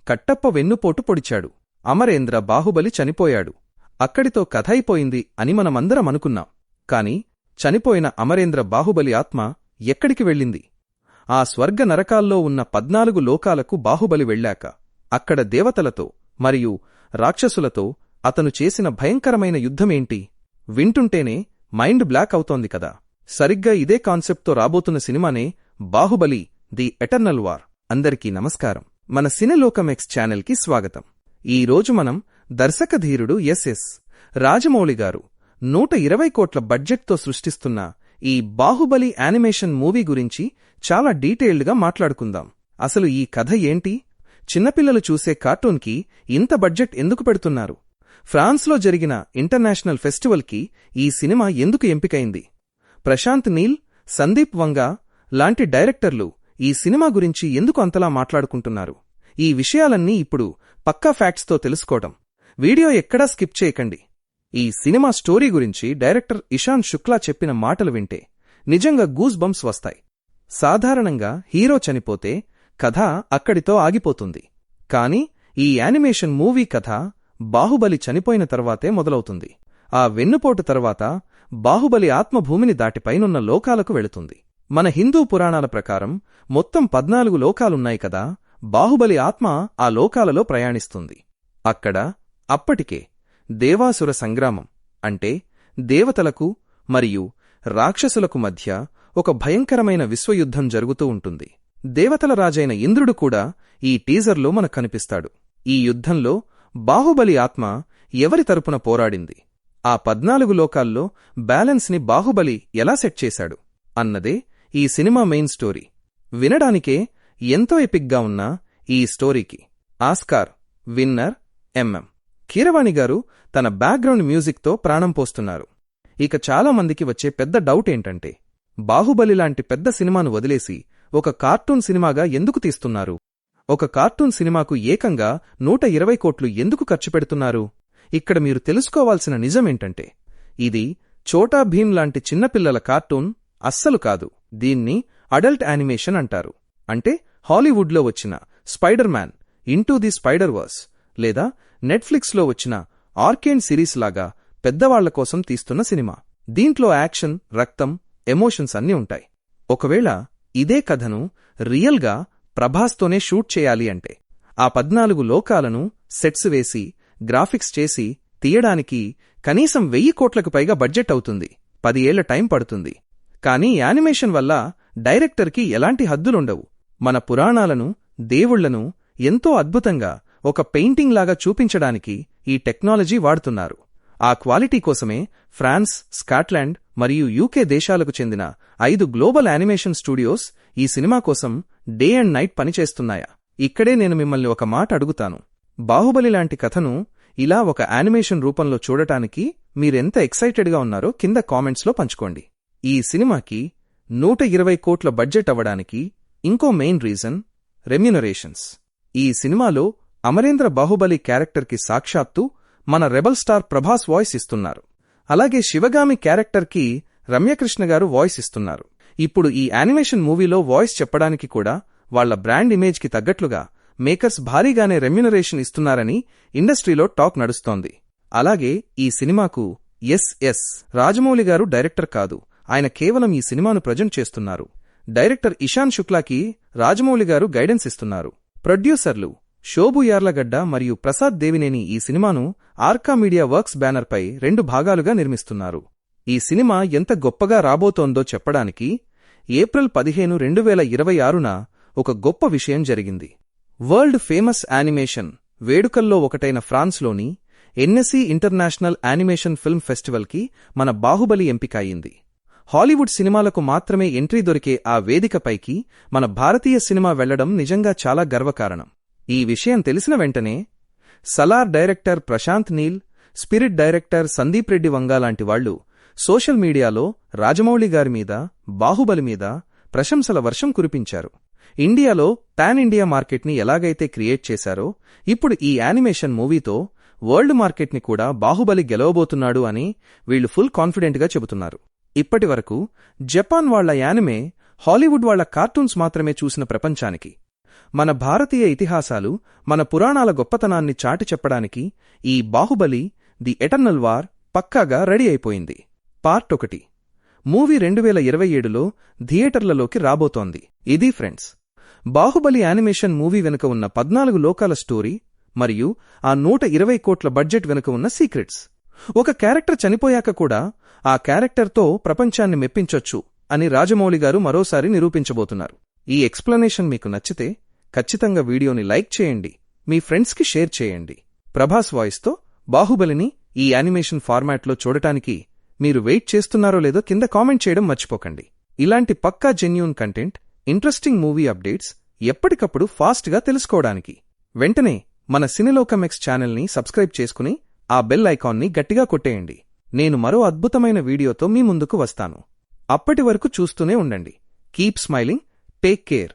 కట్టప్ప వెన్నుపోటు పొడిచాడు. అమరేంద్ర బాహుబలి చనిపోయాడు. అక్కడితో కథ అయిపోయింది అని మనమందరం అనుకున్నాం. కాని చనిపోయిన అమరేంద్ర బాహుబలి ఆత్మ ఎక్కడికి వెళ్ళింది? ఆ స్వర్గ నరకాల్లో ఉన్న 14 లోకాలకు బాహుబలి వెళ్ళాక అక్కడ దేవతలతో మరియు రాక్షసులతో అతను చేసిన భయంకరమైన యుద్ధమేంటి? వింటుంటేనే మైండ్ బ్లాక్ అవుతోంది కదా. సరిగ్గా ఇదే కాన్సెప్ట్తో రాబోతున్న సినిమానే బాహుబలి ది ఎటర్నల్ వార్. అందరికీ నమస్కారం. మన సినెలోకం ఎక్స్ ఛానల్కి స్వాగతం. ఈరోజు మనం దర్శకధీరుడు ఎస్ రాజమౌళి గారు 120 కోట్ల బడ్జెట్తో సృష్టిస్తున్న ఈ బాహుబలి యానిమేషన్ మూవీ గురించి చాలా డీటెయిల్డ్గా మాట్లాడుకుందాం. అసలు ఈ కథ ఏంటి? చిన్నపిల్లలు చూసే కార్టూన్కి ఇంత బడ్జెట్ ఎందుకు పెడుతున్నారు? ఫ్రాన్స్లో జరిగిన ఇంటర్నేషనల్ ఫెస్టివల్కి ఈ సినిమా ఎందుకు ఎంపికైంది? ప్రశాంత్ నీల్, సందీప్ వంగా లాంటి డైరెక్టర్లు ఈ సినిమా గురించి ఎందుకు అంతలా మాట్లాడుకుంటున్నారు? ఈ విషయాలన్నీ ఇప్పుడు పక్కా ఫ్యాక్ట్స్తో తెలుసుకోవడం. వీడియో ఎక్కడా స్కిప్ చేయకండి. ఈ సినిమా స్టోరీ గురించి డైరెక్టర్ ఇషాన్ శుక్లా చెప్పిన మాటలు వింటే నిజంగా గూస్ బంప్స్ వస్తాయి. సాధారణంగా హీరో చనిపోతే కథ అక్కడితో ఆగిపోతుంది. కాని ఈ యానిమేషన్ మూవీ కథ బాహుబలి చనిపోయిన తర్వాతే మొదలవుతుంది. ఆ వెన్నుపోటు తర్వాత బాహుబలి ఆత్మ భూమిని దాటి పైనున్న లోకాలకు వెళుతుంది. మన హిందూ పురాణాల ప్రకారం మొత్తం 14 లోకాలున్నాయి కదా. బాహుబలి ఆత్మ ఆ లోకాలలో ప్రయాణిస్తుంది. అక్కడ అప్పటికే దేవాసుర సంగ్రామం, అంటే దేవతలకు మరియు రాక్షసులకు మధ్య ఒక భయంకరమైన విశ్వయుద్ధం జరుగుతూ ఉంటుంది. దేవతల రాజైన ఇంద్రుడు కూడా ఈ టీజర్లో మనకు కనిపిస్తాడు. ఈ యుద్ధంలో బాహుబలి ఆత్మ ఎవరి తరపున పోరాడింది? ఆ 14 లోకాల్లో బ్యాలెన్స్ని బాహుబలి ఎలా సెట్ చేశాడు అన్నదే ఈ సినిమా మెయిన్ స్టోరీ. వినడానికే ఎంతో ఎపిక్గా ఉన్న ఈ స్టోరీకి ఆస్కార్ విన్నర్ కీరవాణి గారు తన బ్యాక్గ్రౌండ్ మ్యూజిక్తో ప్రాణం పోస్తున్నారు. ఇక చాలా మందికి వచ్చే పెద్ద డౌట్ ఏంటంటే, బాహుబలి లాంటి పెద్ద సినిమాను వదిలేసి ఒక కార్టూన్ సినిమాగా ఎందుకు తీస్తున్నారు? ఒక కార్టూన్ సినిమాకు ఏకంగా 120 కోట్లు ఎందుకు ఖర్చు పెడుతున్నారు? ఇక్కడ మీరు తెలుసుకోవాల్సిన నిజమేంటంటే, ఇది ఛోటా భీమ్ లాంటి చిన్నపిల్లల కార్టూన్ అస్సలు కాదు. దీన్ని అడల్ట్ యానిమేషన్ అంటారు. అంటే హాలీవుడ్లో వచ్చిన spider man into the spider verse లేదా నెట్ఫ్లిక్స్లో వచ్చిన ఆర్కేన్ సిరీస్ లాగా పెద్దవాళ్ల కోసం తీస్తున్న సినిమా. దీంట్లో యాక్షన్, రక్తం, ఎమోషన్స్ అన్నీ ఉంటాయి. ఒకవేళ ఇదే కథను రియల్గా ప్రభాస్తోనే షూట్ చేయాలి అంటే ఆ 14 లోకాలను సెట్స్ వేసి గ్రాఫిక్స్ చేసి తీయడానికి కనీసం 1000 కోట్లకు పైగా బడ్జెట్ అవుతుంది. 10 ఏళ్ల టైం పడుతుంది. కానీ యానిమేషన్ వల్ల డైరెక్టర్కి ఎలాంటి హద్దులుండవు. మన పురాణాలను, దేవుళ్లను ఎంతో అద్భుతంగా ఒక పెయింటింగ్ లాగా చూపించడానికి ఈ టెక్నాలజీ వాడుతున్నారు. ఆ క్వాలిటీ కోసమే ఫ్రాన్స్, స్కాట్లాండ్ మరియు యూకే దేశాలకు చెందిన 5 గ్లోబల్ యానిమేషన్ స్టూడియోస్ ఈ సినిమా కోసం డే అండ్ నైట్ పనిచేస్తున్నాయా? ఇక్కడే నేను మిమ్మల్ని ఒక మాట అడుగుతాను. బాహుబలి లాంటి కథను ఇలా ఒక యానిమేషన్ రూపంలో చూడటానికి మీరెంత ఎక్సైటెడ్గా ఉన్నారో కింద కామెంట్స్లో పంచుకోండి. ఈ సినిమాకి 120 కోట్ల బడ్జెట్ అవ్వడానికి ఇంకో మెయిన్ రీజన్ రెమ్యునరేషన్స్. ఈ సినిమాలో అమరేంద్ర బాహుబలి క్యారెక్టర్కి సాక్షాత్తు మన రెబల్ స్టార్ ప్రభాస్ వాయిస్ ఇస్తున్నారు. అలాగే శివగామి క్యారెక్టర్కి రమ్యకృష్ణ గారు వాయిస్ ఇస్తున్నారు. ఇప్పుడు ఈ యానిమేషన్ మూవీలో వాయిస్ చెప్పడానికి కూడా వాళ్ల బ్రాండ్ ఇమేజ్కి తగ్గట్లుగా మేకర్స్ భారీగానే రెమ్యునరేషన్ ఇస్తున్నారని ఇండస్ట్రీలో టాక్ నడుస్తోంది. అలాగే ఈ సినిమాకు ఎస్ రాజమౌళి గారు డైరెక్టర్ కాదు. ఆయన కేవలం ఈ సినిమాను ప్రజెంట్ చేస్తున్నారు. డైరెక్టర్ ఇషాన్ శుక్లాకి రాజమౌళి గారు గైడెన్స్ ఇస్తున్నారు. ప్రొడ్యూసర్లు శోభు యార్లగడ్డ మరియు ప్రసాద్ దేవినేని ఈ సినిమాను ఆర్కా మీడియా వర్క్స్ బ్యానర్పై 2 భాగాలుగా నిర్మిస్తున్నారు. ఈ సినిమా ఎంత గొప్పగా రాబోతోందో చెప్పడానికి ఏప్రిల్ 15, 2026న ఒక గొప్ప విషయం జరిగింది. వరల్డ్ ఫేమస్ యానిమేషన్ వేడుకల్లో ఒకటైన ఫ్రాన్స్లోని ఎన్ఎస్ఈ ఇంటర్నేషనల్ యానిమేషన్ ఫిల్మ్ ఫెస్టివల్కి మన బాహుబలి ఎంపికయింది. హాలీవుడ్ సినిమాలకు మాత్రమే ఎంట్రీ దొరికే ఆ వేదికపైకి మన భారతీయ సినిమా వెళ్లడం నిజంగా చాలా గర్వకారణం. ఈ విషయం తెలిసిన వెంటనే Salaar director Prashanth Neel, Spirit director Sandeep Reddy Vanga లాంటి వాళ్లు సోషల్ మీడియాలో రాజమౌళి గారి మీద, బాహుబలి మీద ప్రశంసల వర్షం కురిపించారు. ఇండియాలో పాన్ ఇండియా మార్కెట్ని ఎలాగైతే క్రియేట్ చేశారో ఇప్పుడు ఈ యానిమేషన్ మూవీతో వరల్డ్ మార్కెట్ని కూడా బాహుబలి గెలవబోతున్నాడు అని వీళ్లు ఫుల్ కాన్ఫిడెంట్గా చెబుతున్నారు. ఇప్పటివరకు జపాన్ వాళ్ల యానిమే, హాలీవుడ్ వాళ్ల కార్టూన్స్ మాత్రమే చూసిన ప్రపంచానికి మన భారతీయ ఇతిహాసాలు, మన పురాణాల గొప్పతనాన్ని చాటి చెప్పడానికి ఈ బాహుబలి ది ఎటర్నల్ వార్ పక్కాగా రెడీ అయిపోయింది. పార్ట్ 1 మూవీ 2027లో థియేటర్లలోకి రాబోతోంది. ఇది ఫ్రెండ్స్, బాహుబలి యానిమేషన్ మూవీ వెనుక ఉన్న 14 లోకాల స్టోరీ మరియు ఆ 120 కోట్ల బడ్జెట్ వెనుక ఉన్న సీక్రెట్స్. ఒక క్యారెక్టర్ చనిపోయాక కూడా ఆ క్యారెక్టర్తో ప్రపంచాన్ని మెప్పించొచ్చు అని రాజమౌళి గారు మరోసారి నిరూపించబోతున్నారు. ఈ ఎక్స్ప్లెనేషన్ మీకు నచ్చితే ఖచ్చితంగా వీడియోని లైక్ చేయండి, మీ ఫ్రెండ్స్కి షేర్ చేయండి. ప్రభాస్ వాయిస్తో బాహుబలిని ఈ యానిమేషన్ ఫార్మాట్లో చూడటానికి మీరు వెయిట్ చేస్తున్నారో లేదో కింద కామెంట్ చేయడం మర్చిపోకండి. ఇలాంటి పక్కా genuine content, interesting movie updates ఎప్పటికప్పుడు ఫాస్ట్గా తెలుసుకోవడానికి వెంటనే మన సినిలోకమెక్స్ ఛానల్ని సబ్స్క్రైబ్ చేసుకుని ఆ బెల్ ఐకాన్ని గట్టిగా కొట్టేయండి. నేను మరో అద్భుతమైన వీడియోతో మీ ముందుకు వస్తాను. అప్పటి వరకు చూస్తూనే ఉండండి. Keep smiling, take care.